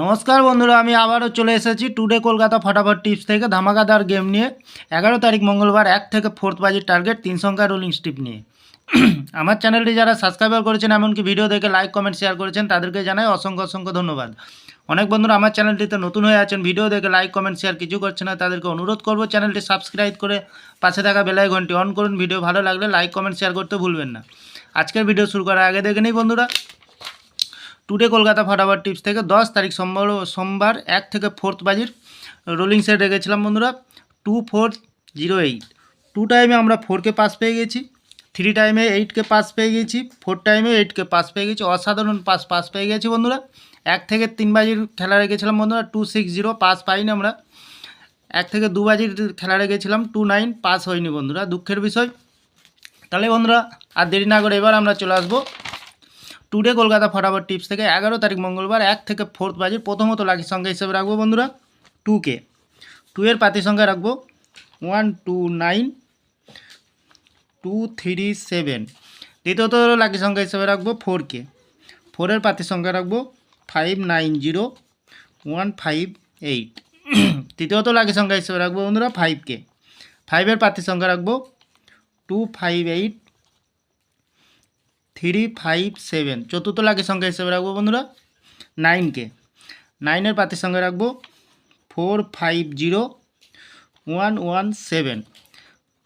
নমস্কার বন্ধুরা, আমি আবারও চলে এসেছি টুডে কলকাতা ফটাফট টিপস থেকে ধামাকাদার গেম নিয়ে। 11 তারিখ মঙ্গলবার 1 থেকে 4 বাজির টার্গেট 3 সংখ্যা রোলিং স্টিপ নিয়ে। আমার চ্যানেলটি যারা সাবস্ক্রাইবার করেছেন, এমনকি ভিডিও দেখে লাইক কমেন্ট শেয়ার করেছেন, তাদেরকে জানাই অসংখ্য অসংখ্য ধন্যবাদ। অনেক বন্ধুরা আমার চ্যানেলটিতে নতুন হয়ে আছেন, ভিডিও দেখে লাইক কমেন্ট শেয়ার কিছু করছে না, তাদেরকে অনুরোধ করব চ্যানেলটি সাবস্ক্রাইব করে পাশে থাকা বেল আইকনটি অন করুন। ভিডিও ভালো লাগলে লাইক কমেন্ট শেয়ার করতে ভুলবেন না। আজকের ভিডিও শুরু করার আগে দেখে নিই বন্ধুরা, টুডে কলকাতা ফটাফট টিপস থেকে 10 তারিখ সোমবার 1 থেকে 4 বাজির রোলিং সেট রেখেছিলাম বন্ধুরা 2408। 2 টাইমে আমরা 4কে পাস পেয়ে গেছি, 3 টাইমে 8কে পাস পেয়ে গেছি, 4 টাইমে 8কে পাস পেয়ে গেছি। অসাধারণ পাস পেয়ে গেছি বন্ধুরা। 1 থেকে 3 বাজির খেলা রেখেছিলাম বন্ধুরা 260, পাস পাইনি আমরা। 1 থেকে 2 বাজির খেলা রেখেছিলাম 29, পাস হয়নি বন্ধুরা, দুঃখের বিষয়। তাহলে বন্ধুরা আর দেরি না করে এবার আমরা চলে আসবো টুডে কলকাতা ফটাফট টিপস থেকে 11 তারিখ মঙ্গলবার 1 থেকে 4 বাজির প্রথমত লাকি সংখ্যা হিসেবে রাখবো বন্ধুরা 2কে। 2 এর পাতি সংখ্যা রাখবো 129237। দ্বিতীয়ত লাকি সংখ্যা হিসেবে রাখবো 4কে। 4 এর পাতি সংখ্যা রাখবো 590158। তৃতীয়ত লাকি সংখ্যা হিসেবে রাখবো বন্ধুরা 5কে। 5 এর পাতি সংখ্যা রাখবো 258357। চতুর্থ লাকি সংখ্যা হিসেবে রাখবো বন্ধুরা 9কে। 9 এর পাতির সঙ্গে রাখবো 450117।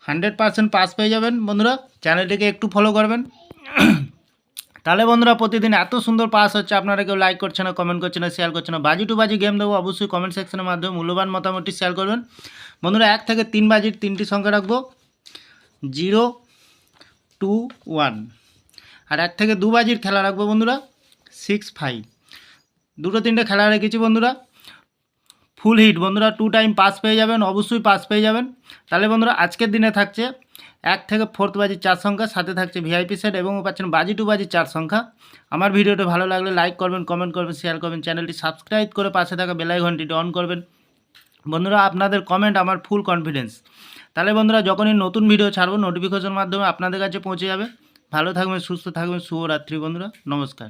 100% পাস পেয়ে যাবেন বন্ধুরা। চ্যানেলটিকে একটু ফলো করবেন। তাহলে বন্ধুরা প্রতিদিন এত সুন্দর পাস হচ্ছে, আপনারা কেউ লাইক করছে না, কমেন্ট করছে না, শেয়ার করছে না। বাজি টু বাজি গেম দেবো, অবশ্যই কমেন্ট সেকশনের মাধ্যমে মূল্যবান মতামতটি শেয়ার করবেন বন্ধুরা। 1 থেকে 3 বাজির 3টি সংখ্যা রাখবো 021। আর 1 থেকে 2 বাজির খেলা রাখবো বন্ধুরা 65। 2-3টে খেলা রেখেছি বন্ধুরা ফুল হিট বন্ধুরা। 2 টাইম পাস পেয়ে যাবেন, অবশ্যই পাস পেয়ে যাবেন। তাহলে বন্ধুরা আজকের দিনে থাকছে 1 থেকে 4 বাজির 4 সংখ্যা, সাথে থাকছে ভিআইপি সেট এবং পাচ্ছেন বাজি টু বাজির 4 সংখ্যা। আমার ভিডিওটা ভালো লাগলে লাইক করবেন, কমেন্ট করবেন, শেয়ার করবেন, চ্যানেলটি সাবস্ক্রাইব করে পাশে থাকা বেল আইকনটি অন করবেন বন্ধুরা। আপনাদের কমেন্ট আমার ফুল কনফিডেন্স। তাহলে বন্ধুরা যখনই নতুন ভিডিও ছাড়বো নোটিফিকেশনের মাধ্যমে আপনাদের কাছে পৌঁছে যাবে। ভালো থাকবেন, সুস্থ থাকবেন, শুভরাত্রি বন্ধুরা, নমস্কার।